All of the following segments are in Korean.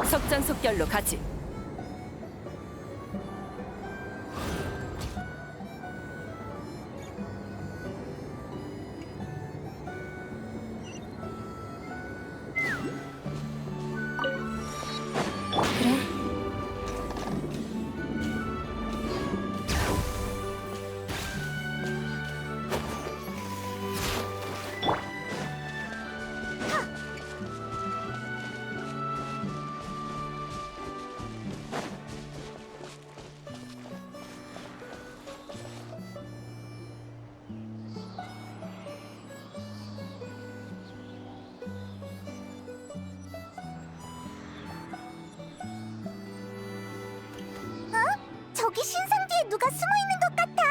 속전속결로 가지. 그래. 저기 신상 뒤에 누가 숨어 있는 것 같아.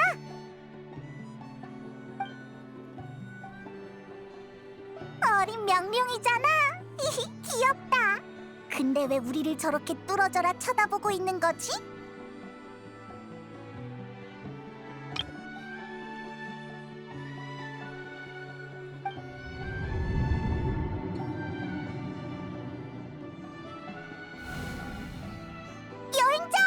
어린 명령이잖아. 귀엽다. 근데 왜 우리를 저렇게 뚫어져라 쳐다보고 있는 거지? 여행자!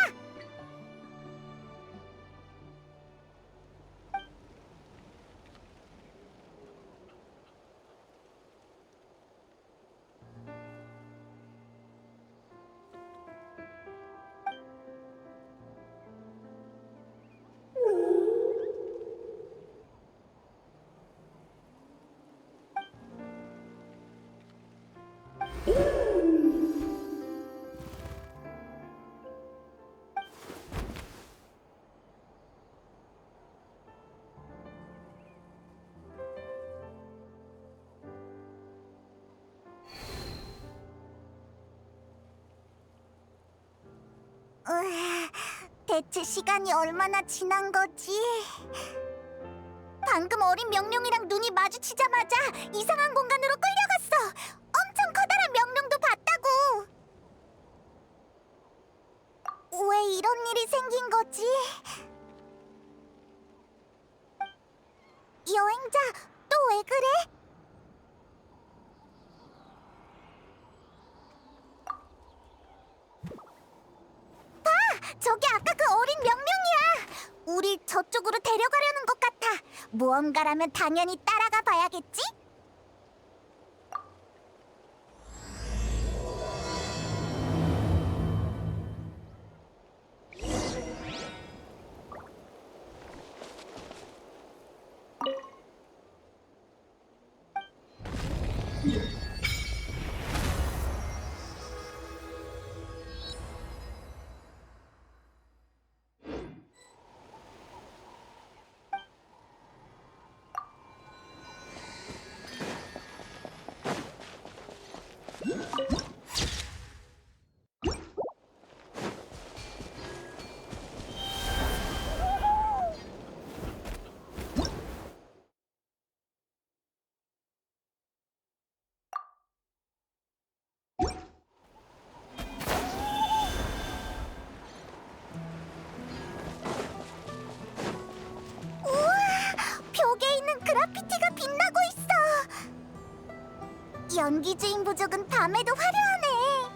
대체 시간이 얼마나 지난 거지? 방금 어린 명룡이랑 눈이 마주치자마자 이상한 공간으로 끌려갔어. 엄청 커다란 명룡도 봤다고. 왜 이런 일이 생긴 거지? 여행자, 또 왜 그래? 저기 아까 그 어린 명령이야. 우릴 저쪽으로 데려가려는 것 같아. 모험가라면 당연히 따라가 봐야겠지? 벽에 있는 그라피티가 빛나고 있어. 연기 주인 부족은 밤에도 화려하네.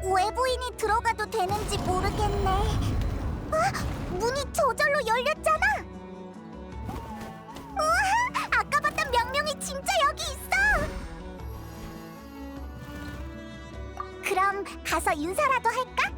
외부인이 들어가도 되는지 모르겠네. 문이 저절로 열렸잖아. 우와, 아까 봤던 명령이 진짜 여기 있어. 그럼 가서 인사라도 할까?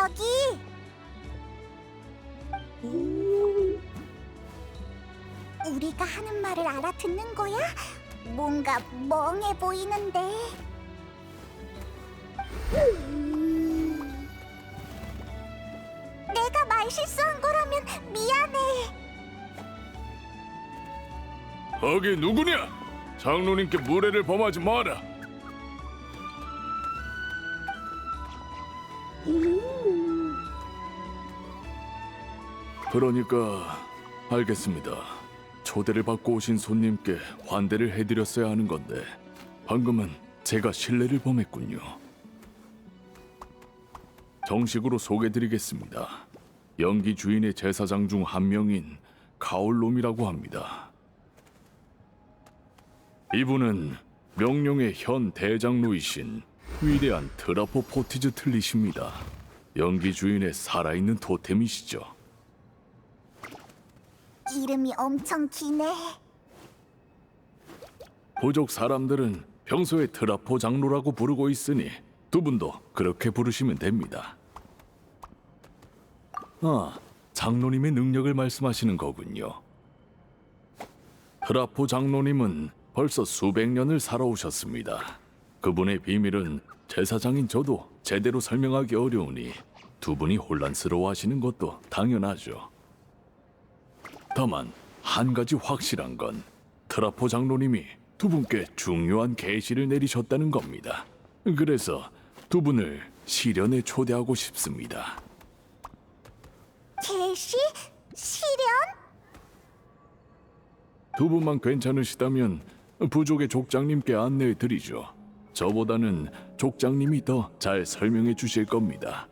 저기. 우리가 하는 말을 알아듣는 거야? 뭔가 멍해 보이는데. 내가 말 실수한 거라면 미안해. 거기 누구냐? 장로님께 무례를 범하지 마라. 그러니까 알겠습니다. 초대를 받고 오신 손님께 환대를 해드렸어야 하는 건데 방금은 제가 실례를 범했군요. 정식으로 소개드리겠습니다. 연기 주인의 제사장 중 한 명인 가올롬이라고 합니다. 이분은 명령의 현 대장로이신 위대한 트라포 포티즈 틀리십니다. 연기 주인의 살아있는 토템이시죠. 이름이 엄청 기네. 부족 사람들은 평소에 트라포 장로라고 부르고 있으니 두 분도 그렇게 부르시면 됩니다. 아, 장로님의 능력을 말씀하시는 거군요. 트라포 장로님은 벌써 수백 년을 살아오셨습니다. 그분의 비밀은 제사장인 저도 제대로 설명하기 어려우니 두 분이 혼란스러워하시는 것도 당연하죠. 다만 한 가지 확실한 건 트라포 장로님이 두 분께 중요한 계시를 내리셨다는 겁니다. 그래서 두 분을 시련에 초대하고 싶습니다. 계시? 시련? 두 분만 괜찮으시다면 부족의 족장님께 안내해 드리죠. 저보다는 족장님이 더 잘 설명해 주실 겁니다.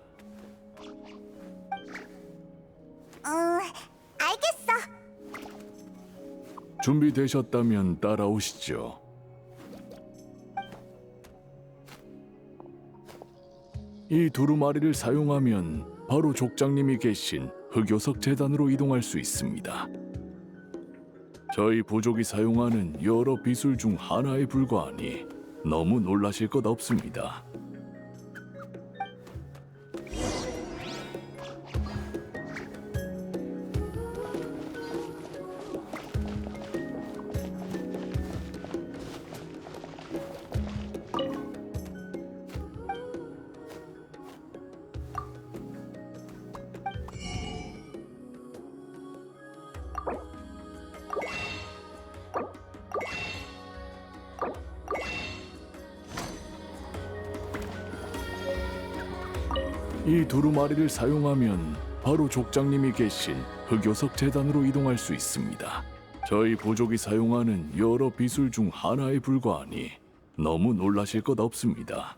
알겠어. 준비되셨다면 따라오시죠. 이 두루마리를 사용하면 바로 족장님이 계신 흑요석 재단으로 이동할 수 있습니다. 저희 부족이 사용하는 여러 비술 중 하나에 불과하니 너무 놀라실 것 없습니다. 이 두루마리를 사용하면 바로 족장님이 계신 흑요석 재단으로 이동할 수 있습니다. 저희 부족이 사용하는 여러 비술 중 하나에 불과하니 너무 놀라실 것 없습니다.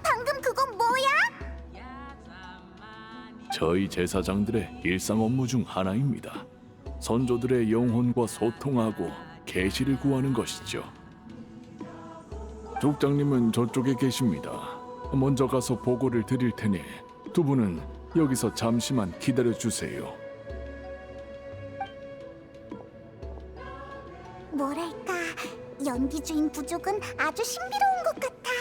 방금 그건 뭐야? 저희 제사장들의 일상 업무 중 하나입니다. 선조들의 영혼과 소통하고 계시를 구하는 것이죠. 족장님은 저쪽에 계십니다. 먼저 가서 보고를 드릴 테니 두 분은 여기서 잠시만 기다려 주세요. 뭐랄까, 연기 주인 부족은 아주 신비로운 것 같아.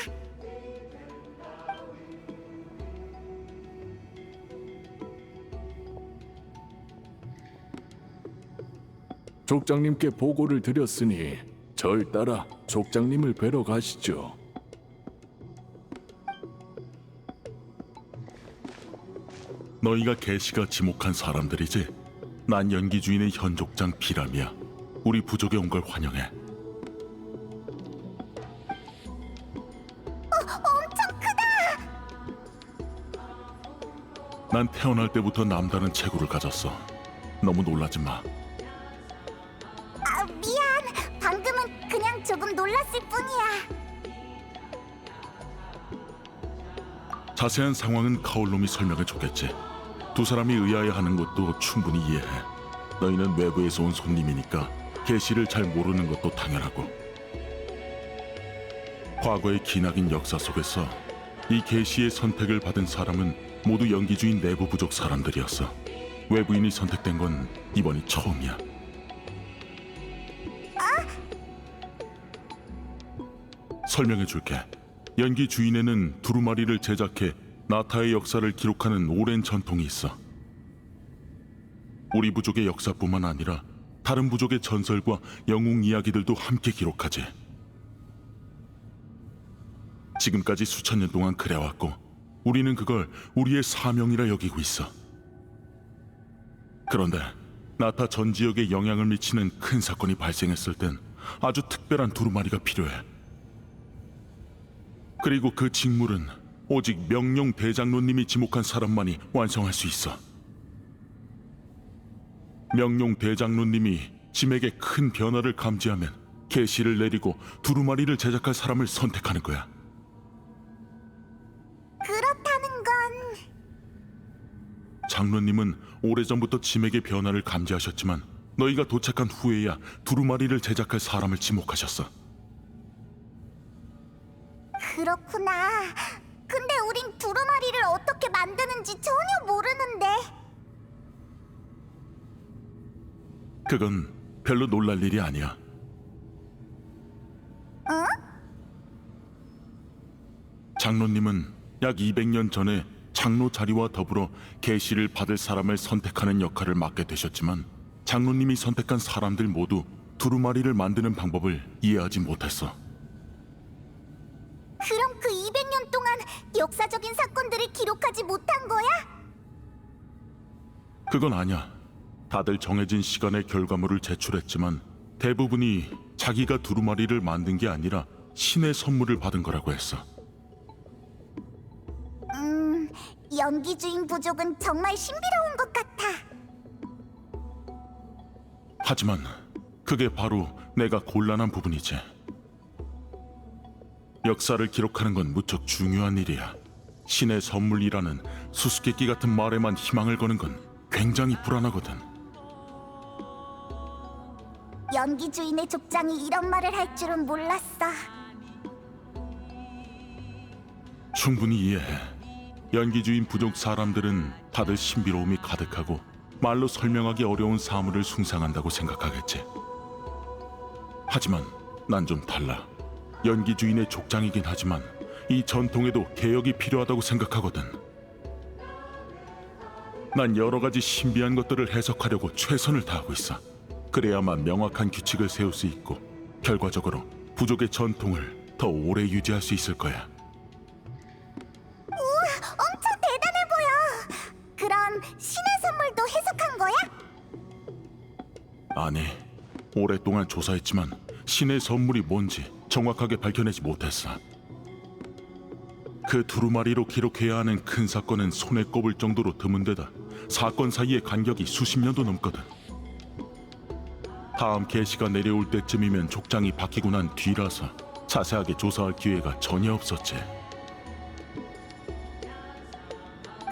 족장님께 보고를 드렸으니 절 따라 족장님을 뵈러 가시죠. 너희가 계시가 지목한 사람들이지? 난 연기 주인의 현족장 비람이야. 우리 부족에 온 걸 환영해. 엄청 크다! 난 태어날 때부터 남다른 체구를 가졌어. 너무 놀라지 마. 아, 미안. 방금은 그냥 조금 놀랐을 뿐이야. 자세한 상황은 카올롬이 설명해 줬겠지. 두 사람이 의아해하는 것도 충분히 이해해. 너희는 외부에서 온 손님이니까 계시를 잘 모르는 것도 당연하고. 과거의 기나긴 역사 속에서 이 계시의 선택을 받은 사람은 모두 연기주인 내부 부족 사람들이었어. 외부인이 선택된 건 이번이 처음이야. 설명해 줄게. 연기 주인에는 두루마리를 제작해 나타의 역사를 기록하는 오랜 전통이 있어. 우리 부족의 역사뿐만 아니라 다른 부족의 전설과 영웅 이야기들도 함께 기록하지. 지금까지 수천 년 동안 그래왔고 우리는 그걸 우리의 사명이라 여기고 있어. 그런데 나타 전 지역에 영향을 미치는 큰 사건이 발생했을 땐 아주 특별한 두루마리가 필요해. 그리고 그 직물은 오직 명룡 대장로님이 지목한 사람만이 완성할 수 있어. 명룡 대장로님이 짐에게 큰 변화를 감지하면 계시를 내리고 두루마리를 제작할 사람을 선택하는 거야. 그렇다는 건 장로님은 오래전부터 짐에게 변화를 감지하셨지만 너희가 도착한 후에야 두루마리를 제작할 사람을 지목하셨어. 그렇구나. 근데 우린 두루마리를 어떻게 만드는지 전혀 모르는데. 그건 별로 놀랄 일이 아니야. 응? 장로님은 약 200년 전에 장로 자리와 더불어 계시를 받을 사람을 선택하는 역할을 맡게 되셨지만 장로님이 선택한 사람들 모두 두루마리를 만드는 방법을 이해하지 못했어. 그럼 그 200년 동안 역사적인 사건들을 기록하지 못한 거야? 그건 아니야. 다들 정해진 시간에 결과물을 제출했지만 대부분이 자기가 두루마리를 만든 게 아니라 신의 선물을 받은 거라고 했어. 연기주인 부족은 정말 신비로운 것 같아. 하지만 그게 바로 내가 곤란한 부분이지. 역사를 기록하는 건 무척 중요한 일이야. 신의 선물이라는 수수께끼 같은 말에만 희망을 거는 건 굉장히 불안하거든. 연기주인의 족장이 이런 말을 할 줄은 몰랐어. 충분히 이해해. 연기주인 부족 사람들은 다들 신비로움이 가득하고 말로 설명하기 어려운 사물을 숭상한다고 생각하겠지. 하지만 난 좀 달라. 연기주인의 족장이긴 하지만 이 전통에도 개혁이 필요하다고 생각하거든. 난 여러 가지 신비한 것들을 해석하려고 최선을 다하고 있어. 그래야만 명확한 규칙을 세울 수 있고 결과적으로 부족의 전통을 더 오래 유지할 수 있을 거야. 엄청 대단해 보여. 그럼 신의 선물도 해석한 거야? 아니, 오랫동안 조사했지만 신의 선물이 뭔지 정확하게 밝혀내지 못했어. 그 두루마리로 기록해야 하는 큰 사건은 손에 꼽을 정도로 드문 데다 사건 사이의 간격이 수십 년도 넘거든. 다음 계시가 내려올 때쯤이면 족장이 바뀌고 난 뒤라서 자세하게 조사할 기회가 전혀 없었지.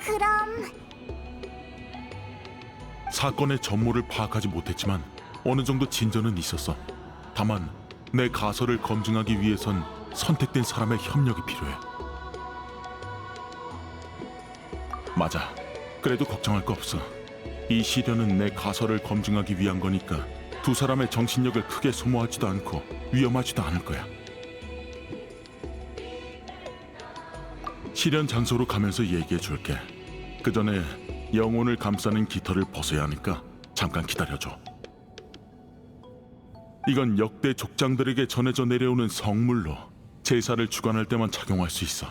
그럼 사건의 전모를 파악하지 못했지만 어느 정도 진전은 있었어. 다만 내 가설을 검증하기 위해선 선택된 사람의 협력이 필요해. 맞아. 그래도 걱정할 거 없어. 이 시련은 내 가설을 검증하기 위한 거니까 두 사람의 정신력을 크게 소모하지도 않고 위험하지도 않을 거야. 시련 장소로 가면서 얘기해 줄게. 그 전에 영혼을 감싸는 깃털을 벗어야 하니까 잠깐 기다려줘. 이건 역대 족장들에게 전해져 내려오는 성물로 제사를 주관할 때만 착용할 수 있어.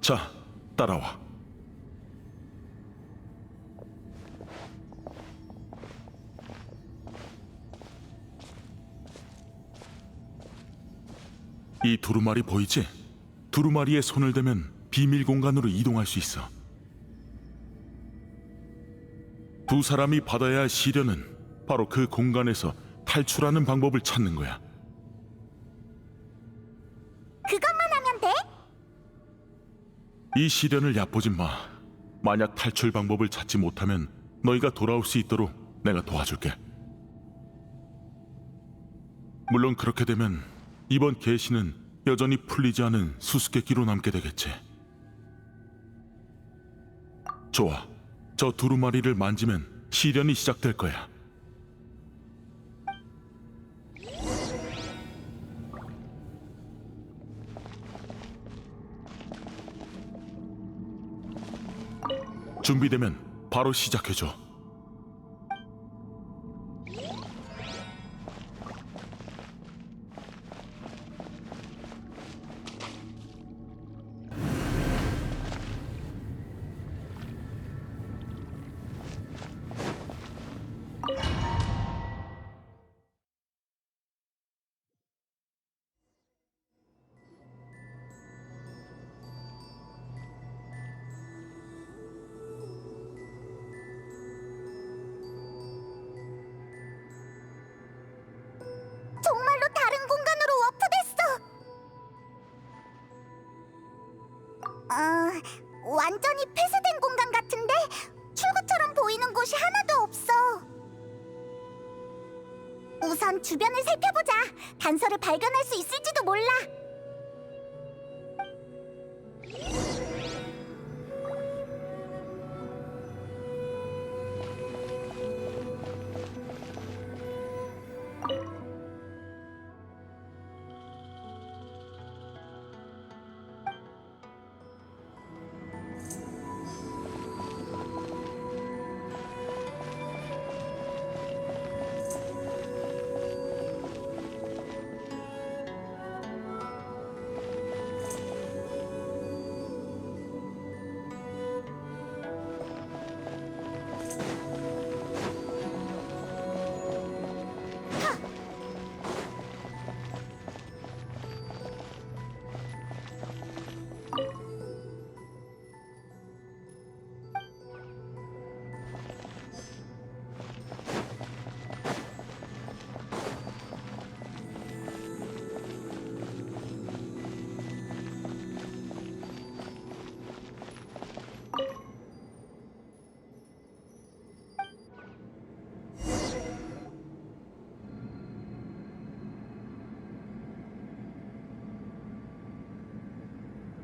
자, 따라와. 이 두루마리 보이지? 두루마리에 손을 대면 비밀 공간으로 이동할 수 있어. 두 사람이 받아야 할 시련은 바로 그 공간에서 탈출하는 방법을 찾는 거야. 그것만 하면 돼? 이 시련을 얕보지 마. 만약 탈출 방법을 찾지 못하면 너희가 돌아올 수 있도록 내가 도와줄게. 물론 그렇게 되면 이번 계시는 여전히 풀리지 않은 수수께끼로 남게 되겠지. 좋아. 저 두루마리를 만지면 시련이 시작될 거야. 준비되면 바로 시작해줘. 정말로 다른 공간으로 워프됐어. 완전히 폐쇄된 공간 같은데 출구처럼 보이는 곳이 하나도 없어. 우선 주변을 살펴보자. 단서를 발견할 수 있을지도 몰라.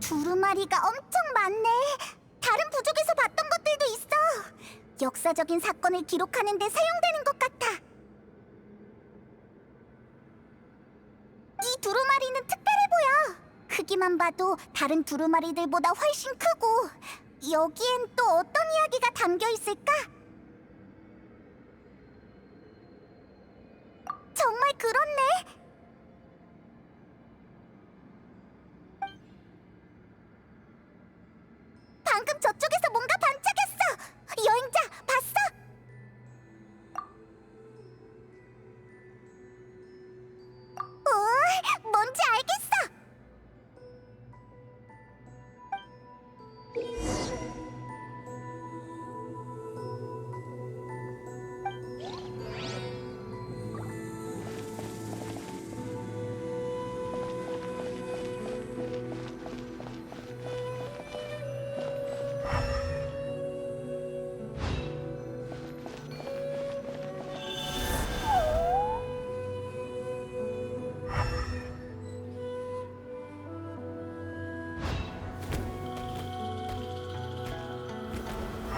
두루마리가 엄청 많네. 다른 부족에서 봤던 것들도 있어. 역사적인 사건을 기록하는 데 사용되는 것 같아. 이 두루마리는 특별해 보여. 크기만 봐도 다른 두루마리들보다 훨씬 크고, 여기엔 또 어떤 이야기가 담겨 있을까? 정말 그렇네. 방금 저쪽에서 뭔가 반짝였어. 여행자, 봤어? 뭔지 알겠어.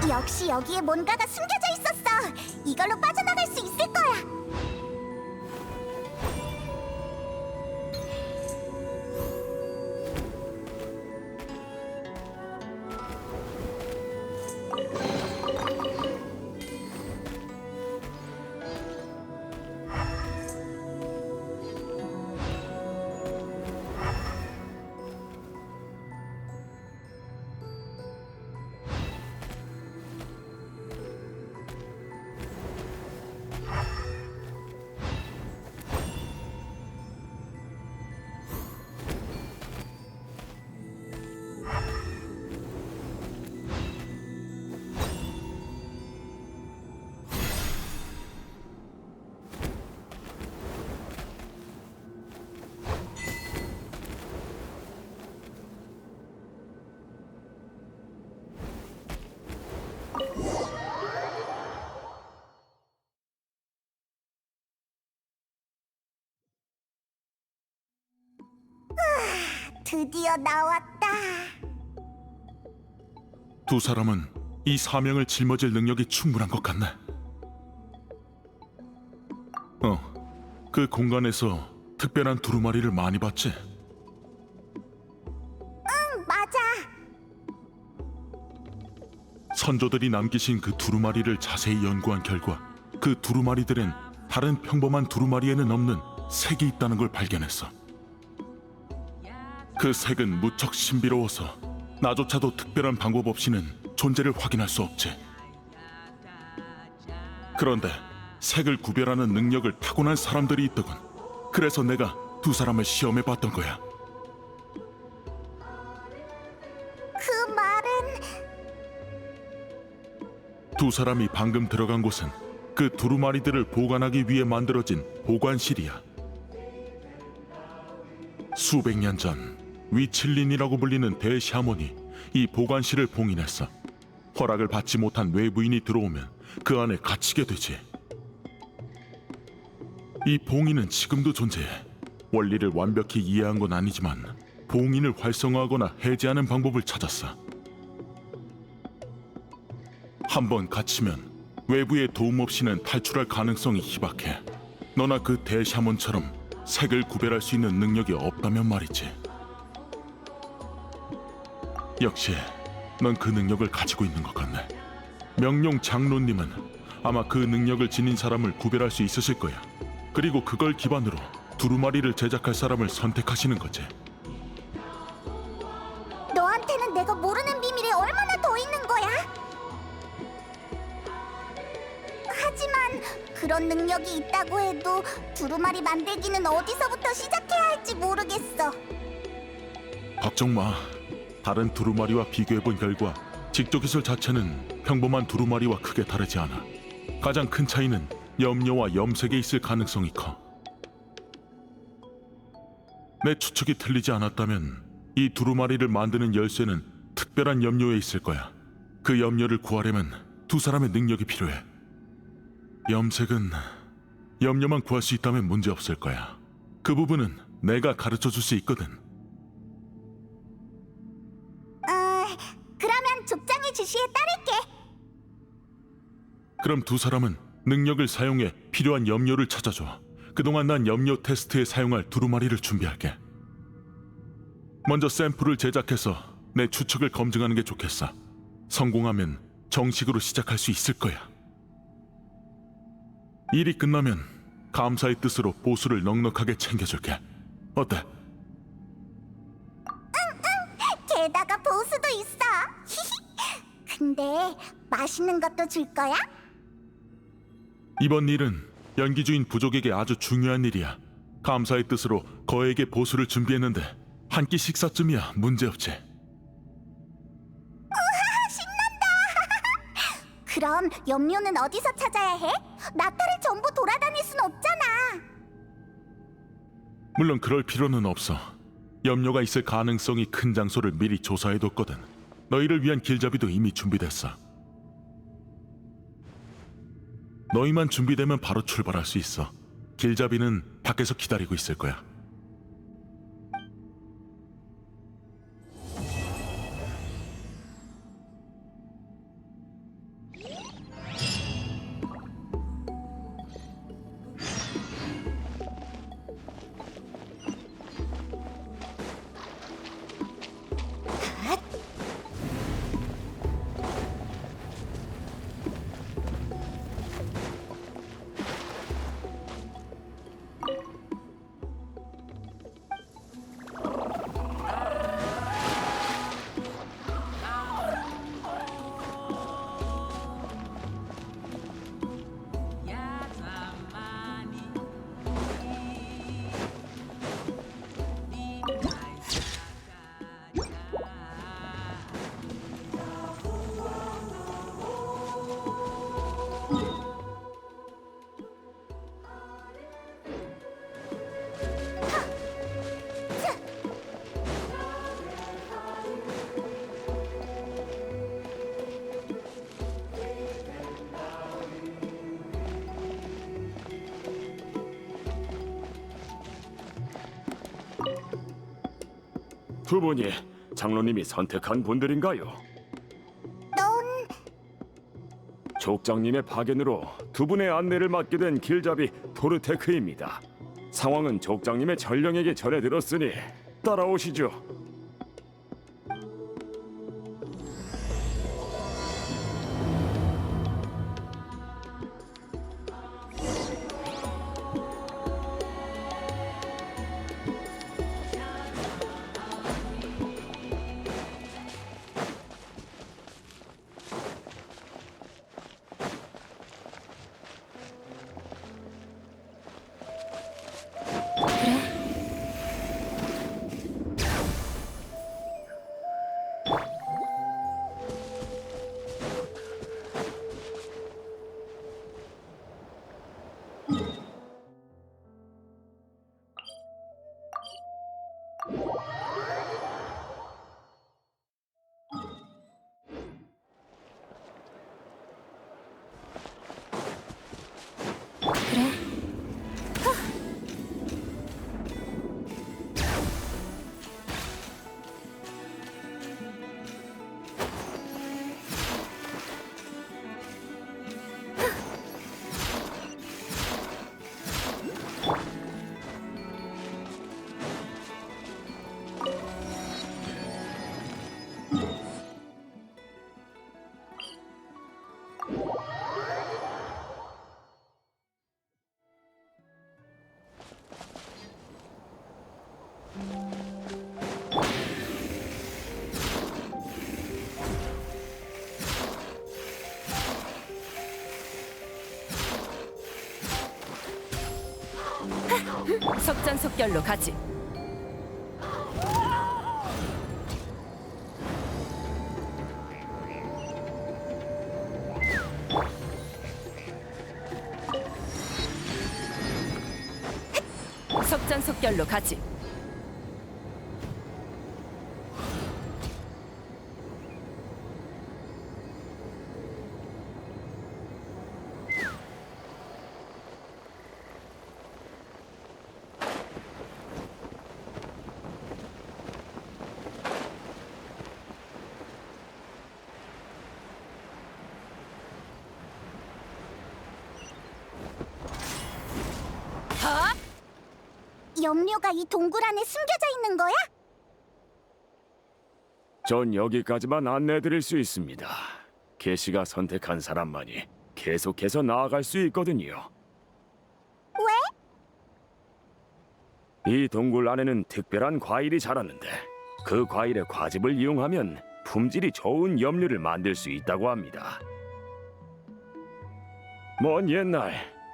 역시 여기에 뭔가가 숨겨져 있었어. 이걸로 빠져나갈 수 있을 거야. 드디어 나왔다. 두 사람은 이 사명을 짊어질 능력이 충분한 것 같네. 그 공간에서 특별한 두루마리를 많이 봤지? 맞아. 선조들이 남기신 그 두루마리를 자세히 연구한 결과 그 두루마리들엔 다른 평범한 두루마리에는 없는 색이 있다는 걸 발견했어. 그 색은 무척 신비로워서 나조차도 특별한 방법 없이는 존재를 확인할 수 없지. 그런데 색을 구별하는 능력을 타고난 사람들이 있더군. 그래서 내가 두 사람을 시험해 봤던 거야. 그 말은 두 사람이 방금 들어간 곳은 그 두루마리들을 보관하기 위해 만들어진 보관실이야. 수백 년 전 위칠린이라고 불리는 대샤먼이 이 보관실을 봉인했어. 허락을 받지 못한 외부인이 들어오면 그 안에 갇히게 되지. 이 봉인은 지금도 존재해. 원리를 완벽히 이해한 건 아니지만 봉인을 활성화하거나 해제하는 방법을 찾았어. 한번 갇히면 외부의 도움 없이는 탈출할 가능성이 희박해. 너나 그 대샤먼처럼 색을 구별할 수 있는 능력이 없다면 말이지. 역시 넌 그 능력을 가지고 있는 것 같네. 명룡 장로님은 아마 그 능력을 지닌 사람을 구별할 수 있으실 거야. 그리고 그걸 기반으로 두루마리를 제작할 사람을 선택하시는 거지. 너한테는 내가 모르는 비밀이 얼마나 더 있는 거야? 하지만 그런 능력이 있다고 해도 두루마리 만들기는 어디서부터 시작해야 할지 모르겠어. 걱정 마. 다른 두루마리와 비교해본 결과 직조 기술 자체는 평범한 두루마리와 크게 다르지 않아. 가장 큰 차이는 염료와 염색에 있을 가능성이 커. 내 추측이 틀리지 않았다면 이 두루마리를 만드는 열쇠는 특별한 염료에 있을 거야. 그 염료를 구하려면 두 사람의 능력이 필요해. 염색은 염료만 구할 수 있다면 문제 없을 거야. 그 부분은 내가 가르쳐 줄 수 있거든. 그러면 족장의 지시에 따를게. 그럼 두 사람은 능력을 사용해 필요한 염료를 찾아줘. 그동안 난 염료 테스트에 사용할 두루마리를 준비할게. 먼저 샘플을 제작해서 내 추측을 검증하는 게 좋겠어. 성공하면 정식으로 시작할 수 있을 거야. 일이 끝나면 감사의 뜻으로 보수를 넉넉하게 챙겨줄게. 어때? 게다가 보수도 있어. 근데 맛있는 것도 줄 거야? 이번 일은 연기주인 부족에게 아주 중요한 일이야. 감사의 뜻으로 거에게 보수를 준비했는데 한 끼 식사쯤이야 문제없지. 그럼 염료는 어디서 찾아야 해? 나타를 전부 돌아다닐 순 없잖아. 물론 그럴 필요는 없어. 염료가 있을 가능성이 큰 장소를 미리 조사해뒀거든. 너희를 위한 길잡이도 이미 준비됐어. 너희만 준비되면 바로 출발할 수 있어. 길잡이는 밖에서 기다리고 있을 거야. 두 분이 장로님이 선택한 분들인가요? 넌 족장님의 파견으로 두 분의 안내를 맡게 된 길잡이 토르테크입니다. 상황은 족장님의 전령에게 전해 들었으니 따라오시죠. 속전속결로 가지. 속전속결로 가지. 염료가 이 동굴 안에 숨겨져 있는 거야? 전 여기까지만 안내드릴 수 있습니다. 계시가 선택한 사람만이 계속해서 나아갈 수 있거든요. 왜? 이 동굴 안에는 특별한 과일이 자라는데 그 과일의 과즙을 이용하면 품질이 좋은 염료를 만들 수 있다고 합니다. 먼 옛날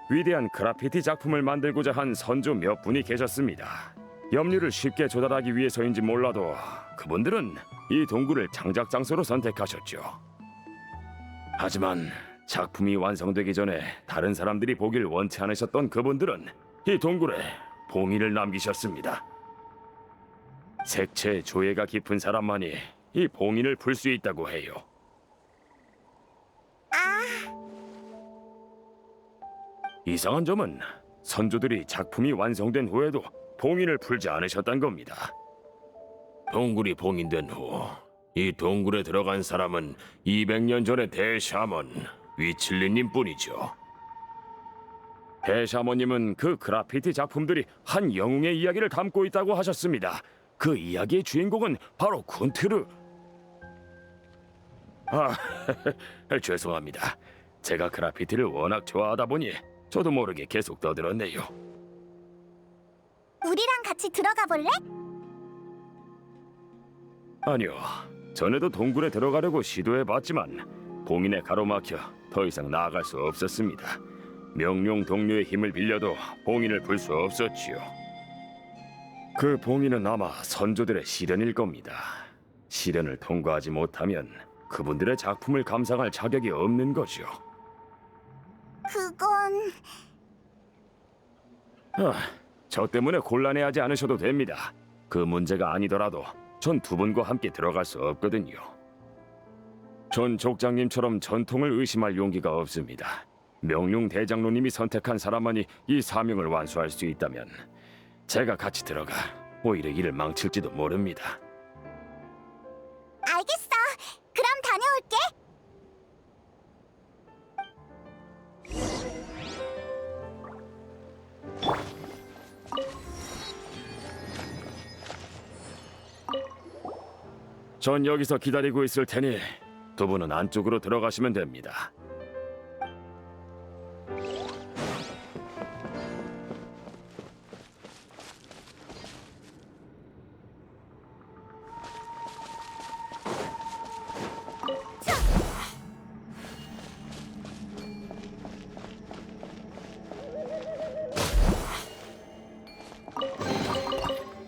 위대한 그라피티 작품을 만들고자 한 선조 몇 분이 계셨습니다. 염료를 쉽게 조달하기 위해서인지 몰라도 그분들은 이 동굴을 창작 장소로 선택하셨죠. 하지만 작품이 완성되기 전에 다른 사람들이 보길 원치 않으셨던 그분들은 이 동굴에 봉인을 남기셨습니다. 색채 조예가 깊은 사람만이 이 봉인을 풀 수 있다고 해요. 이상한 점은 선조들이 작품이 완성된 후에도 봉인을 풀지 않으셨단 겁니다. 동굴이 봉인된 후 이 동굴에 들어간 사람은 200년 전의 대샤먼 위칠리님 뿐이죠. 대샤먼님은 그 그라피티 작품들이 한 영웅의 이야기를 담고 있다고 하셨습니다. 그 이야기의 주인공은 바로 군트르... 죄송합니다. 제가 그라피티를 워낙 좋아하다 보니 저도 모르게 계속 떠들었네요. 우리랑 같이 들어가 볼래? 아니요. 전에도 동굴에 들어가려고 시도해봤지만 봉인에 가로막혀 더 이상 나아갈 수 없었습니다. 명룡 동료의 힘을 빌려도 봉인을 풀 수 없었지요. 그 봉인은 아마 선조들의 시련일 겁니다. 시련을 통과하지 못하면 그분들의 작품을 감상할 자격이 없는 거죠. 그건... 저 때문에 곤란해하지 않으셔도 됩니다. 그 문제가 아니더라도 전 두 분과 함께 들어갈 수 없거든요. 전 족장님처럼 전통을 의심할 용기가 없습니다. 명룡 대장로님이 선택한 사람만이 이 사명을 완수할 수 있다면 제가 같이 들어가 오히려 일을 망칠지도 모릅니다. 알겠어. 그럼 다녀올게. 전 여기서 기다리고 있을 테니 두 분은 안쪽으로 들어가시면 됩니다.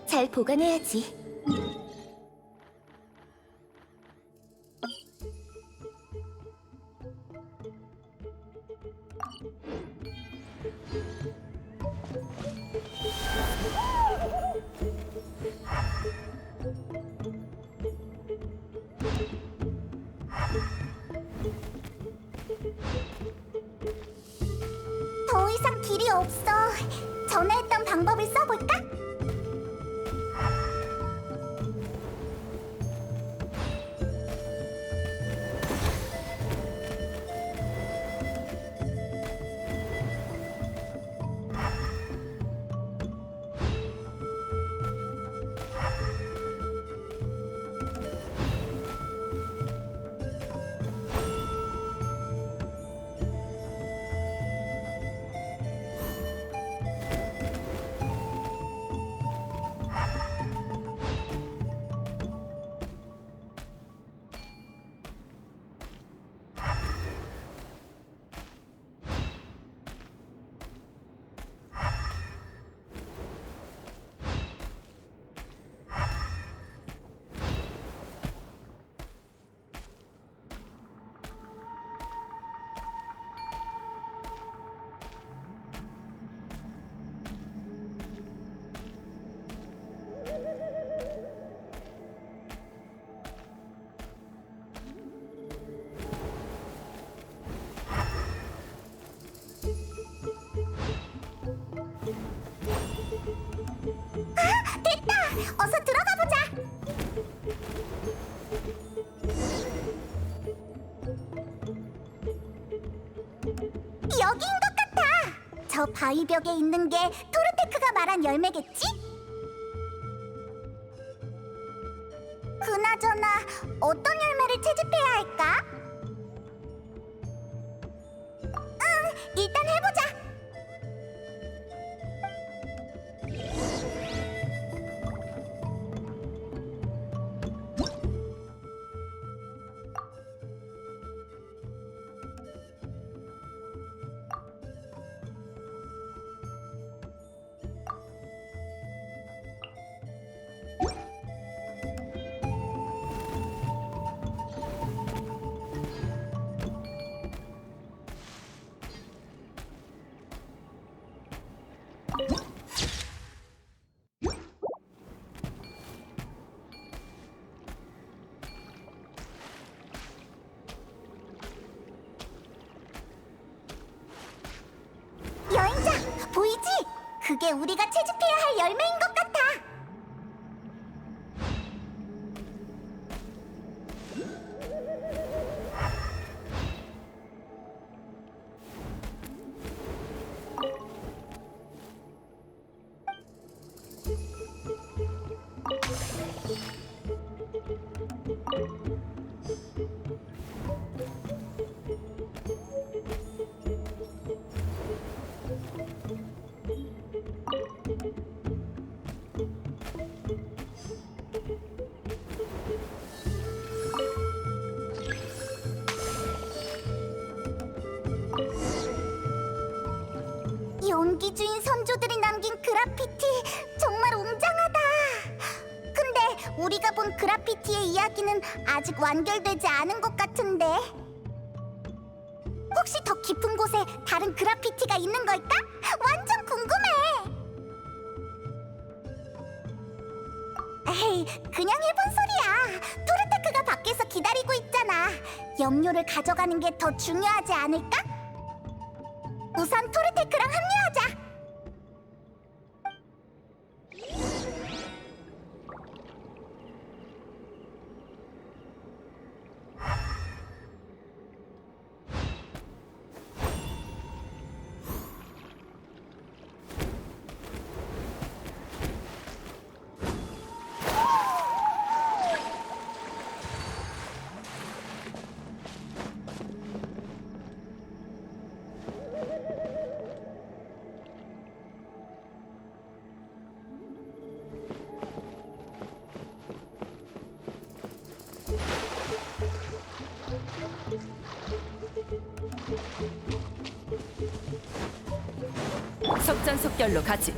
잘 보관해야지. 더 이상 길이 없어. 전에 했던 방법을 써볼까? 어서 들어가 보자. 여기인 것 같아. 저 바위 벽에 있는 게 토르테크가 말한 열매겠지? 그나저나 어떤 열매를 채집해야 할까? 일단 해보자. 여행자, 보이지? 그게 우리가 채집해야 할 열매인 것 같아. 용기주인 선조들이 남긴 그라피티 정말 웅장하다. 근데 우리가 본 그라피티의 이야기는 아직 완결되지 않은 것 같은데. 혹시 더 깊은 곳에 다른 그라피티가 있는 걸까? 완전 궁금해. 에이, 그냥 해본 소리야. 토르테크가 밖에서 기다리고 있잖아. 염료를 가져가는 게 더 중요하지 않을까? 우선 토르테크랑 합류하자. 속전속결로 가지.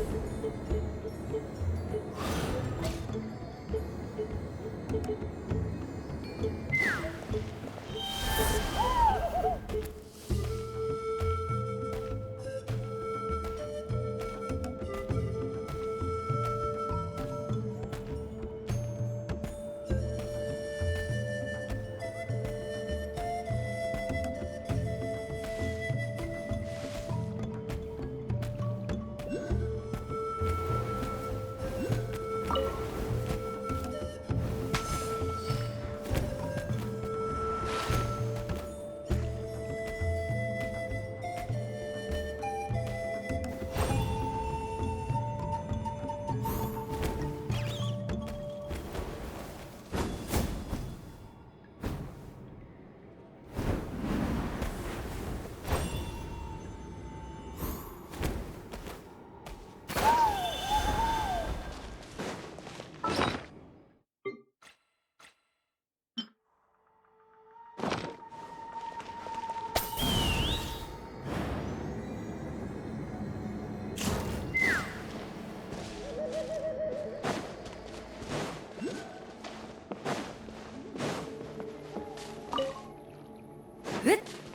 으ත්!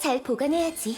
잘 보관해야지.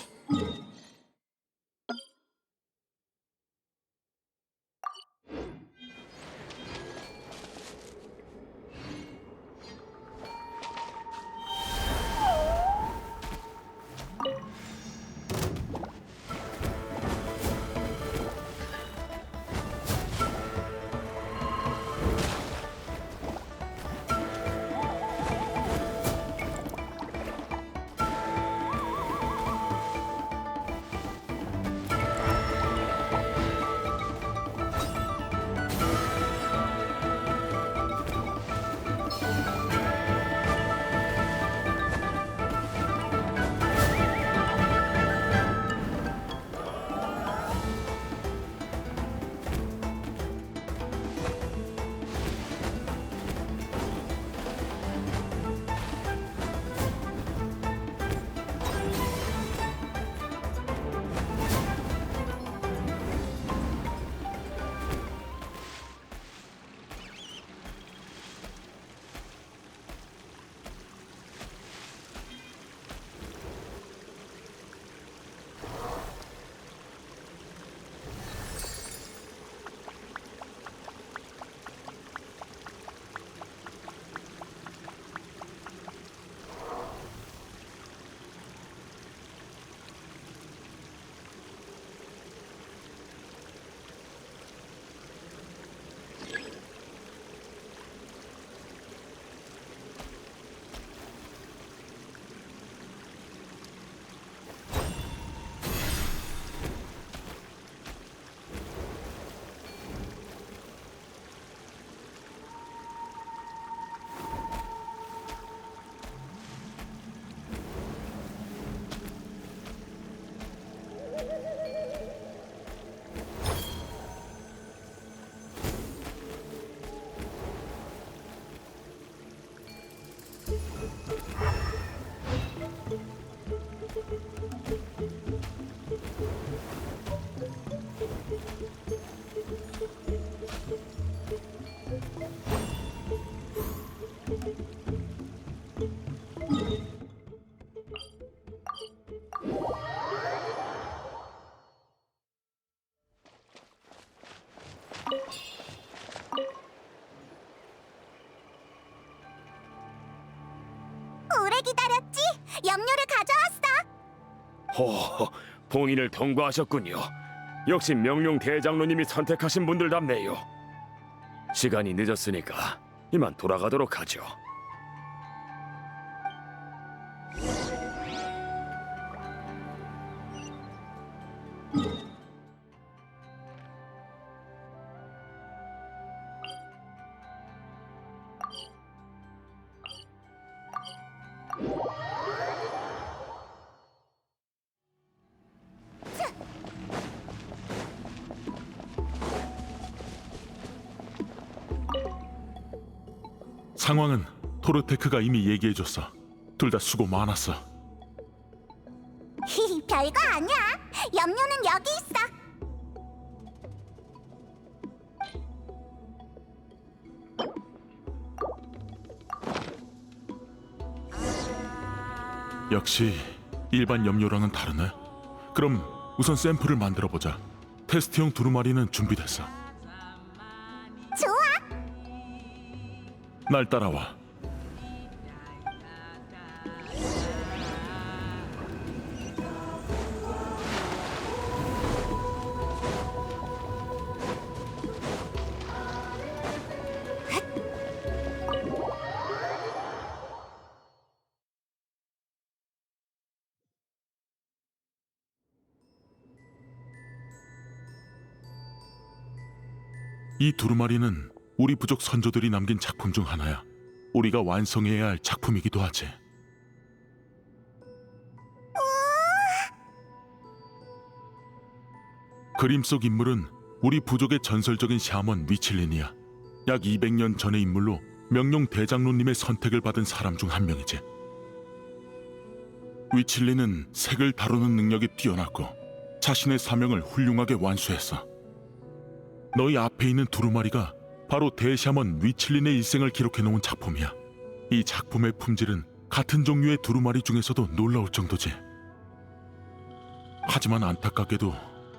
기다렸지? 염료를 가져왔어. 호, 봉인을 통과하셨군요. 역시 명룡 대장로님이 선택하신 분들답네요. 시간이 늦었으니까 이만 돌아가도록 하죠. 상황은 토르테크가 이미 얘기해줬어. 둘 다 수고 많았어. 별거 아니야. 염료는 여기 있어. 역시 일반 염료랑은 다르네. 그럼 우선 샘플을 만들어보자. 테스트용 두루마리는 준비됐어. 좋아. 날 따라와. 이 두루마리는 우리 부족 선조들이 남긴 작품 중 하나야. 우리가 완성해야 할 작품이기도 하지. 그림 속 인물은 우리 부족의 전설적인 샤먼 위칠린이야. 약 200년 전의 인물로 명룡 대장로님의 선택을 받은 사람 중 한 명이지. 위칠린은 색을 다루는 능력이 뛰어났고 자신의 사명을 훌륭하게 완수했어. 너희 앞에 있는 두루마리가 바로 대샤먼 위칠린의 일생을 기록해놓은 작품이야. 이 작품의 품질은 같은 종류의 두루마리 중에서도 놀라울 정도지. 하지만 안타깝게도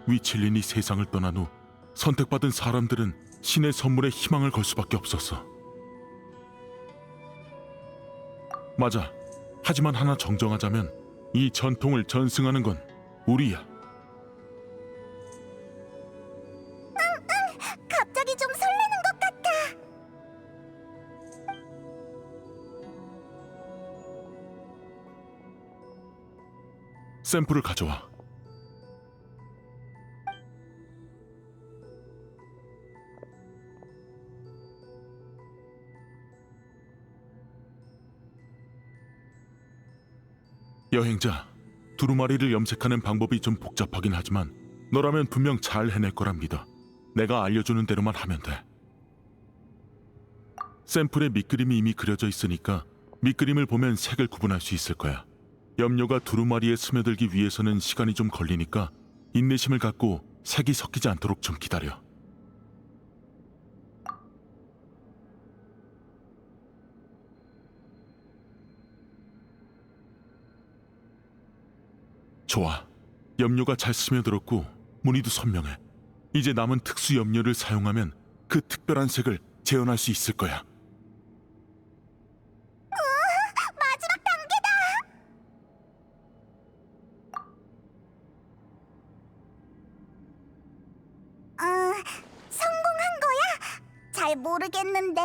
위칠린이 세상을 떠난 후 선택받은 사람들은 신의 선물에 희망을 걸 수밖에 없었어. 맞아. 하지만 하나 정정하자면 이 전통을 전승하는 건 우리야. 갑자기 좀 설레는 것 같아. 샘플을 가져와. 여행자, 두루마리를 염색하는 방법이 좀 복잡하긴 하지만 너라면 분명 잘 해낼 거라 믿어. 내가 알려주는 대로만 하면 돼. 샘플에 밑그림이 이미 그려져 있으니까 밑그림을 보면 색을 구분할 수 있을 거야. 염료가 두루마리에 스며들기 위해서는 시간이 좀 걸리니까 인내심을 갖고 색이 섞이지 않도록 좀 기다려. 좋아. 염료가 잘 스며들었고 무늬도 선명해. 이제 남은 특수 염료를 사용하면 그 특별한 색을 재현할 수 있을 거야. 마지막 단계다. 성공한 거야? 잘 모르겠는데.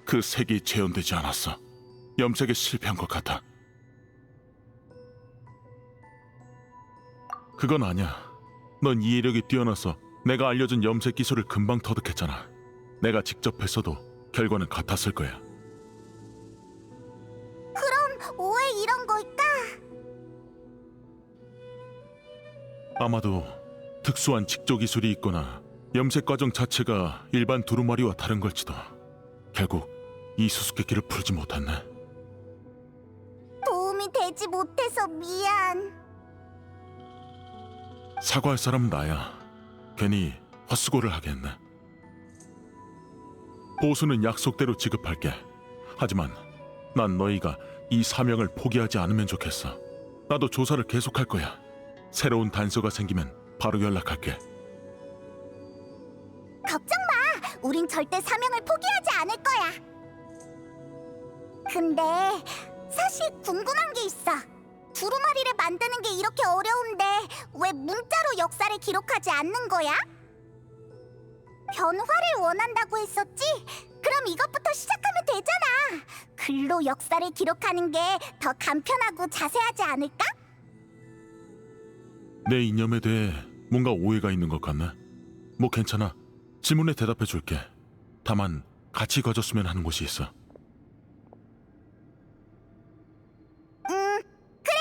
그 색이 재현되지 않았어. 염색에 실패한 것 같아. 그건 아니야. 넌 이해력이 뛰어나서 내가 알려준 염색 기술을 금방 터득했잖아. 내가 직접 했어도 결과는 같았을 거야. 그럼 왜 이런 걸까? 아마도 특수한 직조 기술이 있거나 염색 과정 자체가 일반 두루마리와 다른 걸지도. 결국 이 수수께끼를 풀지 못했네. 도움이 되지 못해서 미안. 사과할 사람은 나야. 괜히 헛수고를 하겠네. 보수는 약속대로 지급할게. 하지만 난 너희가 이 사명을 포기하지 않으면 좋겠어. 나도 조사를 계속할 거야. 새로운 단서가 생기면 바로 연락할게. 걱정 마. 우린 절대 사명을 포기하지 않을 거야. 근데 사실 궁금한 게 있어. 두루마리를 만드는 게 이렇게 어려운데 왜 문자로 역사를 기록하지 않는 거야? 변화를 원한다고 했었지? 그럼 이것부터 시작하면 되잖아. 글로 역사를 기록하는 게 더 간편하고 자세하지 않을까? 내 이념에 대해 뭔가 오해가 있는 것 같네. 뭐 괜찮아. 질문에 대답해 줄게. 다만 같이 가졌으면 하는 곳이 있어. 그래.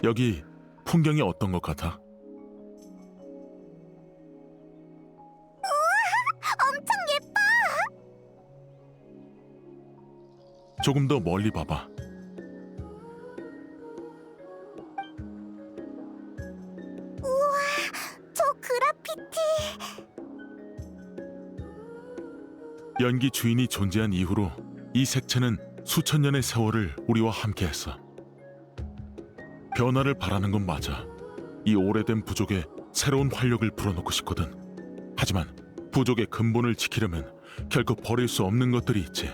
여기 풍경이 어떤 것 같아? 엄청 예뻐. 조금 더 멀리 봐봐. 우와, 저 그래피티. 연기 주인이 존재한 이후로 이 색채는 수천 년의 세월을 우리와 함께했어. 변화를 바라는 건 맞아. 이 오래된 부족에 새로운 활력을 불어넣고 싶거든. 하지만 부족의 근본을 지키려면 결코 버릴 수 없는 것들이 있지.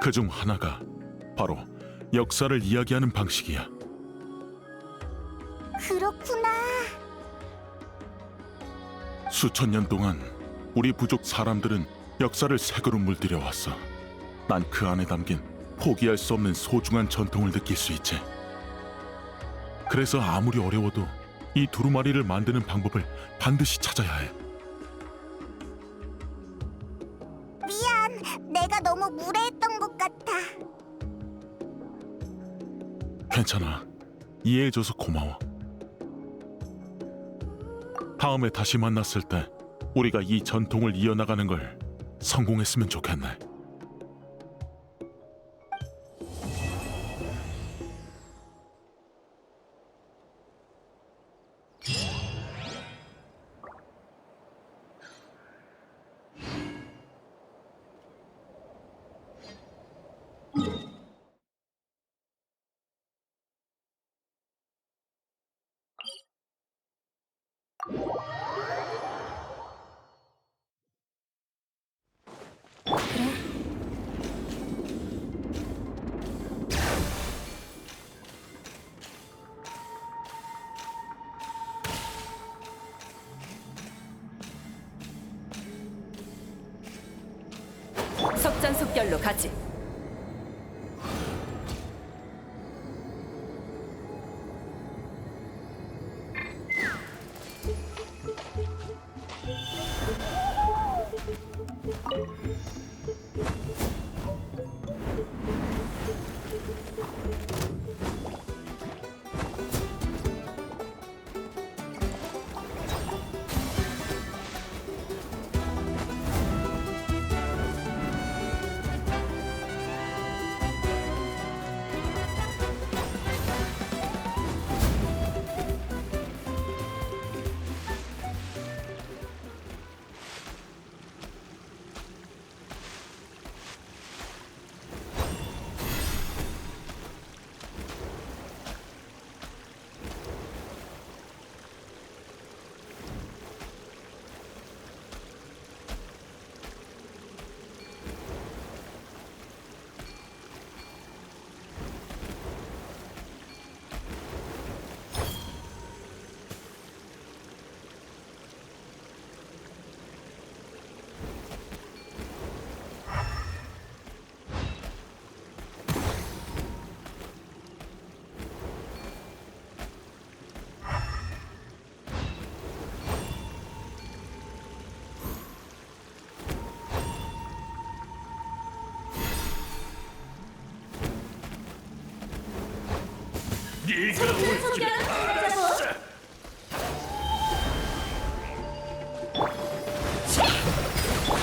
그중 하나가 바로 역사를 이야기하는 방식이야. 그렇구나. 수천 년 동안 우리 부족 사람들은 역사를 색으로 물들여 왔어. 난 그 안에 담긴 포기할 수 없는 소중한 전통을 느낄 수 있지. 그래서 아무리 어려워도 이 두루마리를 만드는 방법을 반드시 찾아야 해. 미안, 내가 너무 무례했던 것 같아. 괜찮아. 이해해줘서 고마워. 다음에 다시 만났을 때 우리가 이 전통을 이어나가는 걸 성공했으면 좋겠네. 속전속결로 가지.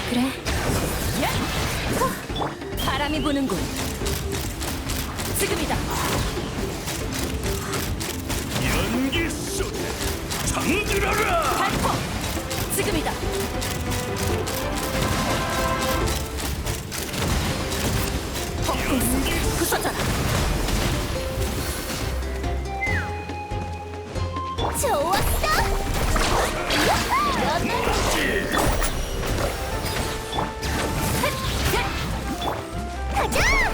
그래. 야! 바람이 부는군. 지금이다. 연기 속에 잠들어라. 발포. 지금이다. 부서져라. 좋았어. 가자.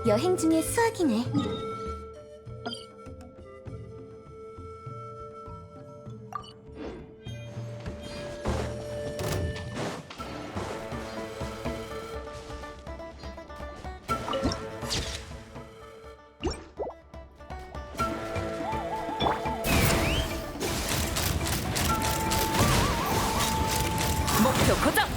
여행 중에 수학이네. 목표 고정.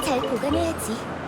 잘 보관해야지.